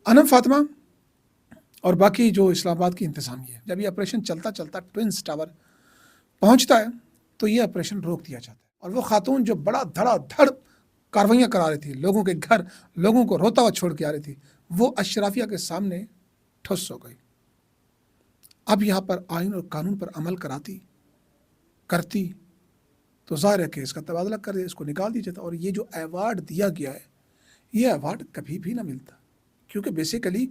انم فاطمہ اور باقی جو اسلام آباد کی انتظامیہ ہے، جب یہ آپریشن چلتا چلتا ٹوئنس ٹاور پہنچتا ہے تو یہ آپریشن روک دیا جاتا ہے، اور وہ خاتون جو بڑا دھڑا دھڑ کاروائیاں کرا رہی تھی، لوگوں کے گھر لوگوں کو روتا ہوا چھوڑ کے آ رہی تھی، وہ اشرافیہ کے سامنے ٹھس ہو گئی۔ اب یہاں پر آئین اور قانون پر عمل کرتی تو ظاہر ہے کہ اس کا تبادلہ کر دے، اس کو نکال دیا جاتا، اور یہ جو ایوارڈ دیا گیا ہے یہ ایوارڈ کبھی بھی نہ ملتا، کیونکہ بیسیکلی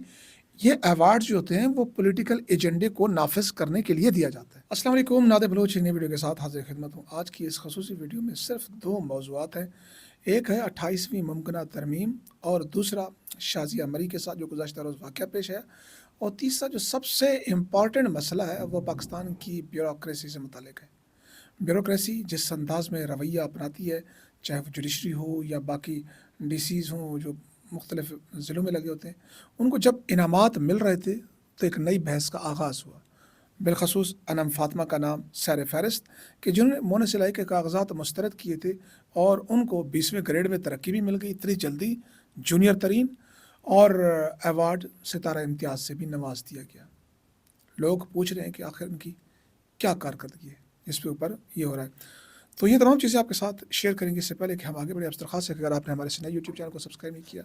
یہ ایوارڈ جو ہوتے ہیں وہ پولیٹیکل ایجنڈے کو نافذ کرنے کے لیے دیا جاتا ہے۔ السلام علیکم، نادر بلوچ نئی ویڈیو کے ساتھ حاضر خدمت ہوں۔ آج کی اس خصوصی ویڈیو میں صرف دو موضوعات ہیں، ایک ہے 28ویں ممکنہ ترمیم، اور دوسرا شازیہ مری کے ساتھ جو گزشتہ روز واقعہ پیش ہے، اور تیسرا جو سب سے امپورٹنٹ مسئلہ ہے وہ پاکستان کی بیوروکریسی سے متعلق ہے۔ بیوروکریسی جس انداز میں رویہ اپناتی ہے، چاہے وہ جوڈیشری ہو یا باقی ڈی سیز ہوں جو مختلف ضلعوں میں لگے ہوتے ہیں، ان کو جب انعامات مل رہے تھے تو ایک نئی بحث کا آغاز ہوا، بالخصوص انم فاطمہ کا نام سیر فہرست کہ جنہوں نے مونسلائی کے کاغذات مسترد کیے تھے، اور ان کو 20ویں گریڈ میں ترقی بھی مل گئی اتنی جلدی، جونیئر ترین، اور ایوارڈ ستارہ امتیاز سے بھی نواز دیا گیا۔ لوگ پوچھ رہے ہیں کہ آخر ان کی کیا کارکردگی ہے، اس پہ اوپر یہ ہو رہا ہے۔ تو یہ تمام چیزیں آپ کے ساتھ شیئر کریں گے، اس سے پہلے کہ ہم آگے بڑھیں آپ سے درخواست ہے کہ اگر آپ نے ہمارے سے نئے یوٹیوب چینل کو سبسکرائب نہیں کیا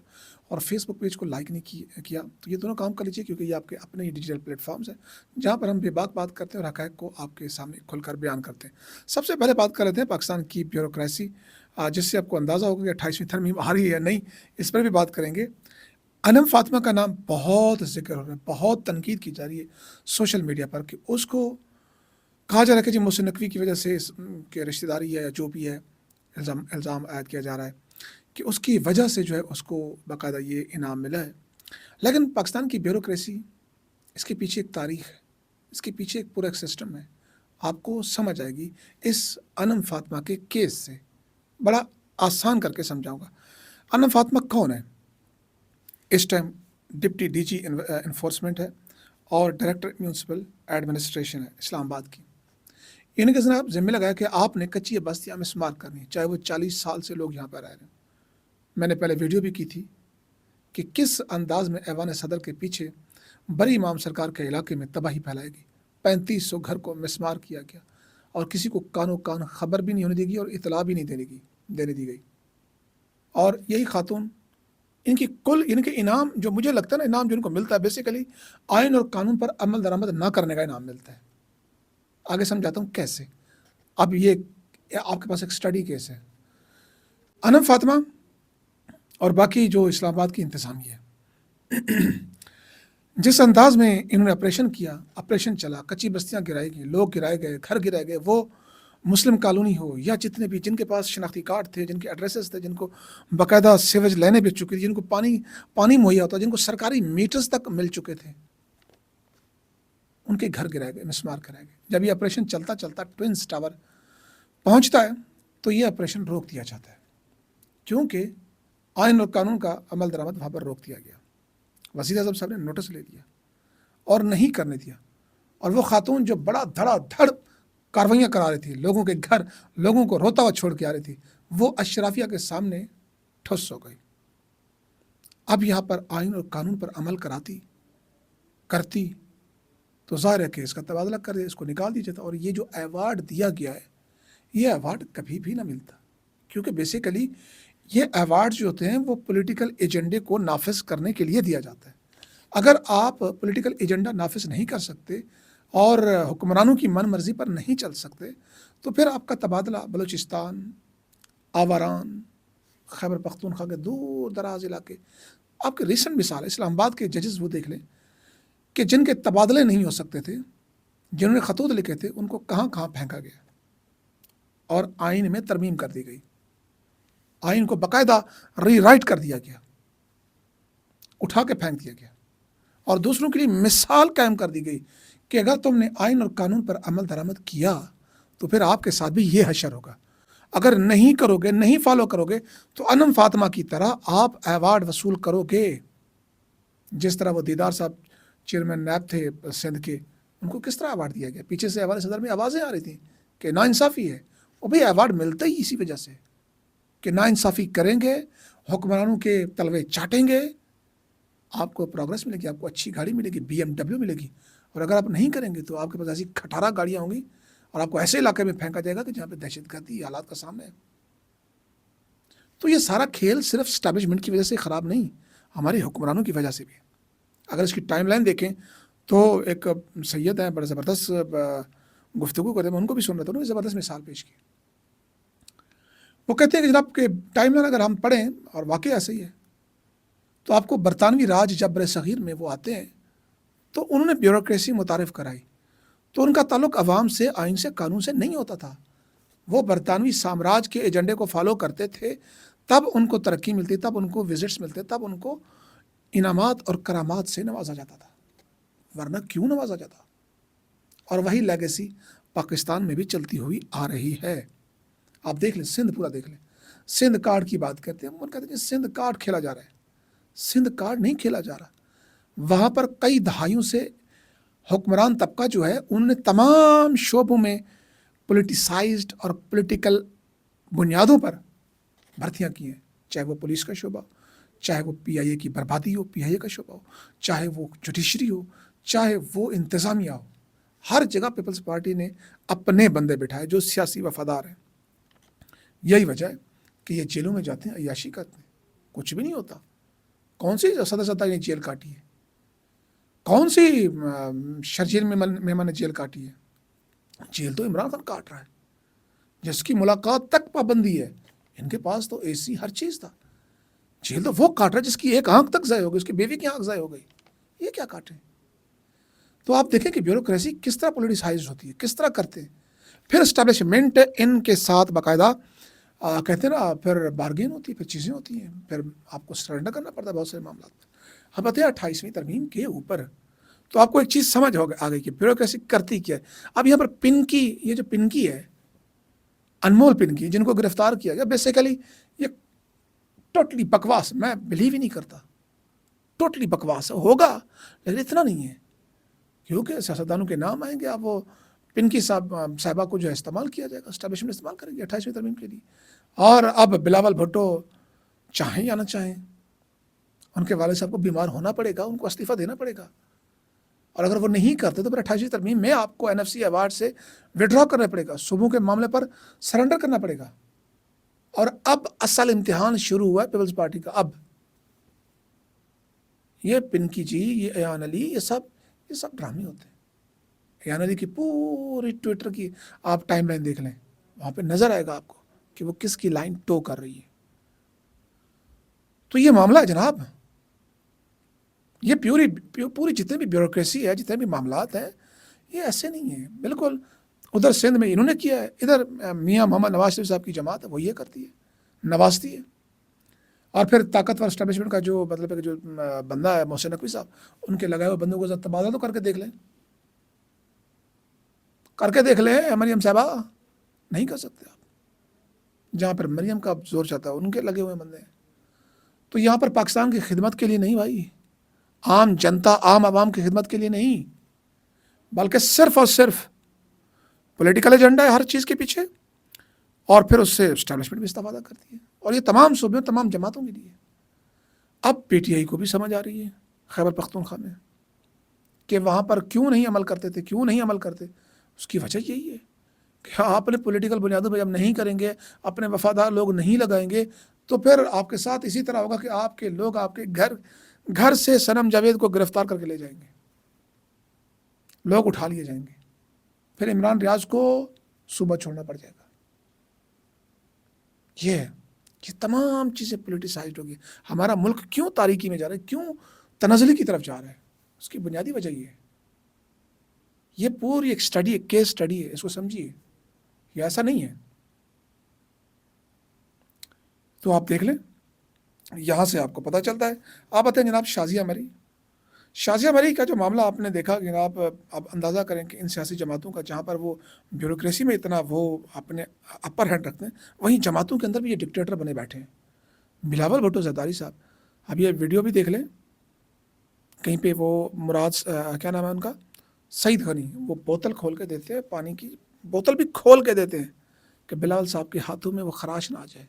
اور فیس بک پیج کو لائک نہیں کیا تو یہ دونوں کام کر لیجیے، کیونکہ یہ آپ کے اپنے ہی ڈیجیٹل پلیٹ فارمز ہیں جہاں پر ہم بے باک بات کرتے ہیں اور حقائق کو آپ کے سامنے کھل کر بیان کرتے ہیں۔ سب سے پہلے بات کر لیتے ہیں پاکستان کی بیوروکریسی، جس سے آپ کو اندازہ ہوگا کہ 28ویں ترمیم آ رہی ہے یا نہیں، اس پر بھی بات کریں گے۔ انم فاطمہ کا نام بہت ذکر ہو رہا ہے، بہت تنقید کی جا رہی ہے سوشل میڈیا پر کہ اس کو کہا جا رہا ہے کہ جی محسن نقوی کی وجہ سے اس کے رشتہ داری ہے یا جو بھی ہے، الزام عائد کیا جا رہا ہے کہ اس کی وجہ سے جو ہے اس کو باقاعدہ یہ انعام ملا ہے۔ لیکن پاکستان کی بیوروکریسی، اس کے پیچھے ایک تاریخ ہے، اس کے پیچھے ایک پورا ایک سسٹم ہے، آپ کو سمجھ آئے گی اس انم فاطمہ کے کیس سے۔ بڑا آسان کر کے سمجھاؤں گا۔ انم فاطمہ کون ہے؟ اس time deputy D G enforcement ہے اور ڈائریکٹر میونسپل ایڈمنسٹریشن ہے اسلام آباد کی۔ انہیں کہ جناب ذمہ لگایا کہ آپ نے کچی بستیاں مسمار کرنی ہے، چاہے وہ 40 سال سے لوگ یہاں پر رہ رہے ہیں۔ میں نے پہلے ویڈیو بھی کی تھی کہ کس انداز میں ایوان صدر کے پیچھے بڑی امام سرکار کے علاقے میں تباہی پھیلائے گی، 3500 گھر کو مسمار کیا گیا، اور کسی کو کان خبر بھی نہیں ہونے دی گئی اور اطلاع بھی نہیں دینے دی گئی۔ اور یہی خاتون، ان کی کل ان کے انعام جو مجھے لگتا ہے نا، انعام جو ان کو ملتا ہے بیسیکلی آئین اور قانون پر عمل درآمد نہ کرنے کا انعام ملتا ہے۔ آگے سمجھاتا ہوں کیسے۔ اب یہ آپ کے پاس ایک سٹڈی کیس ہے۔ انم فاطمہ اور باقی جو اسلام آباد کی انتظامیہ ہے، جس انداز میں انہوں نے آپریشن کیا، آپریشن چلا، کچی بستیاں گرائی گئی، لوگ گرائے گئے، گھر گرائے گئے، وہ مسلم کالونی ہو یا جتنے بھی جن کے پاس شناختی کارڈ تھے، جن کے ایڈریسز تھے، جن کو باقاعدہ سیویج لائنیں بچ چکی تھی، جن کو پانی مہیا ہوتا، جن کو سرکاری میٹرز تک مل چکے تھے، ان کے گھر گرائے گئے، مسمار کرائے گئے۔ جب یہ آپریشن چلتا چلتا ٹوئنس ٹاور پہنچتا ہے تو یہ آپریشن روک دیا جاتا ہے، کیونکہ آئین اور قانون کا عمل درآمد وہاں پر روک دیا گیا۔ وزیر اعظم صاحب نے نوٹس لے لیا اور نہیں کرنے دیا، اور وہ خاتون جو بڑا دھڑا دھڑ کاروائیاں کرا رہی تھی، لوگوں کے گھر لوگوں کو روتا ہوا چھوڑ کے آ رہی تھی، وہ اشرافیہ کے سامنے ٹھس ہو گئی۔ اب یہاں پر آئین اور قانون پر عمل کرتی تو ظاہر ہے کہ اس کا تبادلہ کر دے، اس کو نکال دیا جاتا، اور یہ جو ایوارڈ دیا گیا ہے یہ ایوارڈ کبھی بھی نہ ملتا، کیونکہ بیسیکلی یہ ایوارڈ جو ہوتے ہیں وہ پولیٹیکل ایجنڈے کو نافذ کرنے کے لیے دیا جاتا ہے۔ اگر آپ پولیٹیکل ایجنڈا نافذ نہیں کر سکتے اور حکمرانوں کی من مرضی پر نہیں چل سکتے تو پھر آپ کا تبادلہ بلوچستان، آواران، خیبر پختونخوا کے دور دراز علاقے، آپ کی ریسنٹ مثال اسلام آباد کے ججز وہ دیکھ لیں کہ جن کے تبادلے نہیں ہو سکتے تھے، جنہوں نے خطوط لکھے تھے، ان کو کہاں کہاں پھینکا گیا اور آئین میں ترمیم کر دی گئی، آئین کو باقاعدہ ری رائٹ کر دیا گیا، اٹھا کے پھینک دیا گیا، اور دوسروں کے لیے مثال قائم کر دی گئی کہ اگر تم نے آئین اور قانون پر عمل درآمد کیا تو پھر آپ کے ساتھ بھی یہ حشر ہوگا، اگر نہیں کرو گے، نہیں فالو کرو گے تو انم فاطمہ کی طرح آپ ایوارڈ وصول کرو گے۔ جس طرح وہ دیدار صاحب چیئرمین نیب تھے سندھ کے، ان کو کس طرح ایوارڈ دیا گیا؟ پیچھے سے ایوان صدر میں آوازیں آ رہی تھیں کہ ناانصافی ہے، وہ بھی ایوارڈ ملتا ہی اسی وجہ سے کہ ناانصافی کریں گے، حکمرانوں کے تلوے چاٹیں گے، آپ کو پروگرس ملے گی، آپ کو اچھی گاڑی ملے گی، BMW ملے گی، اور اگر آپ نہیں کریں گے تو آپ کے پاس ایسی کھٹارا گاڑیاں ہوں گی اور آپ کو ایسے علاقے میں پھینکا جائے گا کہ جہاں پہ دہشت گردی حالات کا سامنا ہے۔ تو یہ سارا کھیل صرف اسٹیبلشمنٹ کی وجہ سے خراب نہیں، ہمارے حکمرانوں کی وجہ سے بھی ہے۔ اگر اس کی ٹائم لائن دیکھیں تو ایک سید ہیں بڑا زبردست گفتگو کرتے ہیں، میں ان کو بھی سن رہا تھا، انہوں نے زبردست مثال پیش کی۔ وہ کہتے ہیں کہ جناب کہ ٹائم لائن اگر ہم پڑھیں، اور واقعی ایسا ہی ہے، تو آپ کو برطانوی راج جب بر صغیر میں وہ آتے ہیں تو انہوں نے بیوروکریسی متعارف کرائی، تو ان کا تعلق عوام سے، آئین سے، قانون سے نہیں ہوتا تھا، وہ برطانوی سامراج کے ایجنڈے کو فالو کرتے تھے، تب ان کو ترقی ملتی، تب ان کو وزٹس ملتے، تب ان کو انعامات اور کرامات سے نوازا جاتا تھا، ورنہ کیوں نوازا جاتا؟ اور وہی لیگیسی پاکستان میں بھی چلتی ہوئی آ رہی ہے۔ آپ دیکھ لیں، سندھ پورا دیکھ لیں، سندھ کارڈ کی بات کرتے ہیں، وہ کہتے ہیں کہ سندھ کارڈ کھیلا جا رہا ہے، سندھ کارڈ نہیں کھیلا جا رہا، وہاں پر کئی دہائیوں سے حکمران طبقہ جو ہے انہوں نے تمام شعبوں میں پولیٹیسائزڈ اور پولیٹیکل بنیادوں پر بھرتیاں کی ہیں، چاہے وہ پولیس کا شعبہ، چاہے وہ PIA کی بربادی ہو، PIA کا شعبہ ہو، چاہے وہ جوڈیشری ہو، چاہے وہ انتظامیہ ہو، ہر جگہ پیپلز پارٹی نے اپنے بندے بٹھائے جو سیاسی وفادار ہیں۔ یہی وجہ ہے کہ یہ جیلوں میں جاتے ہیں، عیاشی کرتے ہیں، کچھ بھی نہیں ہوتا۔ کون سی سدا نے جیل کاٹی ہے؟ کون سی شرجیل مہمان نے جیل کاٹی ہے؟ جیل تو عمران خان کاٹ رہا ہے، جس کی ملاقات تک پابندی ہے، ان کے پاس تو AC ہر چیز تھا، جیل تو وہ کاٹ رہا ہے جس کی ایک آنکھ تک ضائع ہو گئی، اس کی بیوی کی آنکھ ضائع ہو گئی، یہ کیا کاٹے؟ تو آپ دیکھیں کہ بیوروکریسی کس طرح پولیٹیسائز ہوتی ہے، کس طرح کرتے ہیں، پھر اسٹیبلشمنٹ ان کے ساتھ باقاعدہ کہتے ہیں نا، پھر بارگین ہوتی ہے، پھر چیزیں ہوتی ہیں، پھر آپ کو سرنڈر کرنا پڑتا ہے بہت سارے معاملات میں۔ ہم بتائیں 28ویں ترمیم کے اوپر تو آپ کو ایک چیز سمجھ آ گئی کہ بیوروکریسی کرتی کیا ہے۔ اب یہاں پر پنکی، یہ جو پنکی ہے، انمول پنکی، جن کو گرفتار کیا گیا، بیسیکلی یہ ٹوٹلی بکواس، میں بلیو ہی نہیں کرتا، ٹوٹلی بکواس ہوگا، لیکن اتنا نہیں ہے، کیونکہ سیاستدانوں کے نام آئیں گے، اب وہ پنکی صاحبہ کو جو ہے استعمال کیا جائے گا، اسٹیبلشمنٹ استعمال کرے گی 28ویں ترمیم کے لیے۔ اور اب بلاول بھٹو چاہیں یا نہ چاہیں، ان کے والد صاحب کو بیمار ہونا پڑے گا، ان کو استعفیٰ دینا پڑے گا، اور اگر وہ نہیں کرتے تو پھر 28ویں ترمیم میں آپ کو NFC ایوارڈ سے وڈرا کرنا پڑے گا، صوبوں کے معاملے پر سرنڈر کرنا پڑے گا۔ اور اب اصل امتحان شروع ہوا ہے پیپلز پارٹی کا۔ اب یہ پنکی جی، یہ ایان علی، یہ سب ڈرامے ہوتے ہیں۔ ایان علی کی پوری ٹویٹر کی آپ ٹائم لائن دیکھ لیں، وہاں پہ نظر آئے گا آپ کو کہ وہ کس کی لائن ٹو کر رہی ہے۔ تو یہ معاملہ ہے جناب، یہ پوری جتنے بھی بیوروکریسی ہے، جتنے بھی معاملات ہیں، یہ ایسے نہیں ہیں بالکل۔ ادھر سندھ میں انہوں نے کیا ہے، ادھر میاں محمد نواز شریف صاحب کی جماعت ہے، وہ یہ کرتی ہے، نوازتی ہے۔ اور پھر طاقتور اسٹیبلشمنٹ کا جو مطلب ہے کہ جو بندہ ہے محسن نقوی صاحب، ان کے لگائے ہوئے بندوں کو تبادلہ تو کر کے دیکھ لیں، مریم صاحبہ، نہیں کر سکتے آپ، جہاں پر مریم کا زور چاہتا ہے ان کے لگے ہوئے بندے ہیں۔ تو یہاں پر پاکستان کی خدمت کے لیے نہیں بھائی، عام جنتا، عام عوام کی خدمت کے لیے نہیں، بلکہ صرف اور صرف پولیٹیکل ایجنڈا ہے ہر چیز کے پیچھے، اور پھر اس سے اسٹیبلشمنٹ بھی استفادہ کرتی ہے، اور یہ تمام صوبوں، تمام جماعتوں کے لیے۔ اب PTI کو بھی سمجھ آ رہی ہے خیبر پختونخوا میں کہ وہاں پر کیوں نہیں عمل کرتے تھے، کیوں نہیں عمل کرتے، اس کی وجہ یہی ہے کہ آپ نے پولیٹیکل بنیادوں پہ جب نہیں کریں گے، اپنے وفادار لوگ نہیں لگائیں گے، تو پھر آپ کے ساتھ اسی طرح ہوگا کہ آپ کے لوگ آپ کے گھر سے صنم جاوید کو گرفتار کر کے لے جائیں گے، لوگ اٹھا لیے جائیں گے، پھر عمران ریاض کو صوبہ چھوڑنا پڑ جائے گا۔ یہ تمام چیزیں پولیٹیسائزڈ ہوگی۔ ہمارا ملک کیوں تاریکی میں جا رہا ہے، کیوں تنزلی کی طرف جا رہا ہے، اس کی بنیادی وجہ یہ ہے۔ یہ پوری ایک اسٹڈی، ایک کیس اسٹڈی ہے، اس کو سمجھیے، یہ ایسا نہیں ہے۔ تو آپ دیکھ لیں، یہاں سے آپ کو پتہ چلتا ہے۔ آپ بتائیں جناب شازیہ مری کا جو معاملہ آپ نے دیکھا، جناب آپ اندازہ کریں کہ ان سیاسی جماعتوں کا جہاں پر وہ بیوروکریسی میں اتنا وہ اپنے اپر ہینڈ رکھتے ہیں، وہیں جماعتوں کے اندر بھی یہ ڈکٹیٹر بنے بیٹھے ہیں۔ بلاول بھٹو زرداری صاحب، اب یہ ویڈیو بھی دیکھ لیں، کہیں پہ وہ مراد کیا نام ہے ان کا، سعید غنی، وہ بوتل کھول کے دیتے ہیں، پانی کی بوتل بھی کھول کے دیتے ہیں کہ بلاول صاحب کے ہاتھوں میں وہ خراش نہ آ جائے۔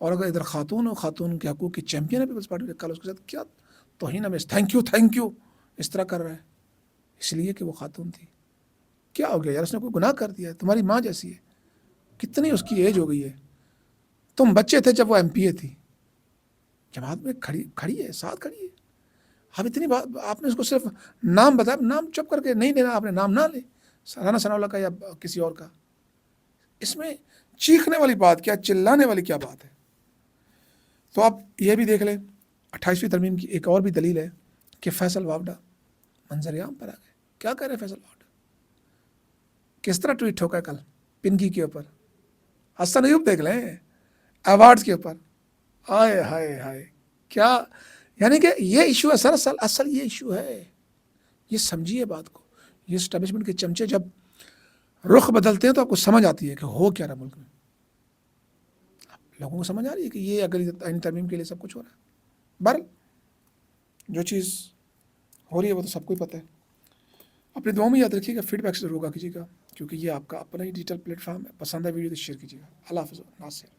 اور اگر ادھر خاتون کے حقوق کی چیمپئن ہے پیپلز پارٹی، کل اس کے ساتھ کیا توہین آمیز تھینک یو اس طرح کر رہا ہے، اس لیے کہ وہ خاتون تھی. کیا ہو گیا یار، اس نے کوئی گناہ کر دیا ہے؟ تمہاری ماں جیسی ہے، کتنی اس کی ایج ہو گئی ہے، تم بچے تھے جب وہ ایم پی اے تھی، جماعت میں کھڑی ہے، ساتھ کھڑی ہے. اب اتنی بات آپ نے اس کو صرف نام بتایا، نام چپ کر کے نہیں لینا، آپ نے نام نہ لے رانا ثناء اللہ کا یا کسی اور کا. اس میں چیخنے والی بات کیا، چلانے والی کیا بات ہے؟ تو آپ یہ بھی دیکھ لیں 28ویں ترمیم کی ایک اور بھی دلیل ہے کہ فیصل واوڈا منظر عام پر آ گئے. کیا کہہ رہے فیصل واوڈا، کس طرح ٹویٹ ٹھوکا کل پنکی کے اوپر، حسن ایوب دیکھ لیں ایوارڈز کے اوپر. ہائے ہائے ہائے، کیا یعنی کہ یہ ایشو ہے، اصل یہ ایشو ہے. یہ سمجھیے بات کو. یہ اسٹیبلشمنٹ کے چمچے جب رخ بدلتے ہیں تو آپ کو سمجھ آتی ہے کہ ہو کیا رہا ملک میں. لوگوں کو سمجھ آ رہی ہے کہ یہ اگر آئین ترمیم کے لیے سب کچھ ہو رہا ہے. بہرحال جو چیز ہو رہی ہے وہ تو سب کو ہی پتہ ہے. اپنی دعاؤں میں یاد رکھیے گا، فیڈ بیک سے ضرور کیجیے گا، کیونکہ یہ آپ کا اپنا ہی ڈیجیٹل پلیٹ فارم ہے. پسند ہے ویڈیو تو شیئر کیجیے گا. اللہ حافظ. ناصر.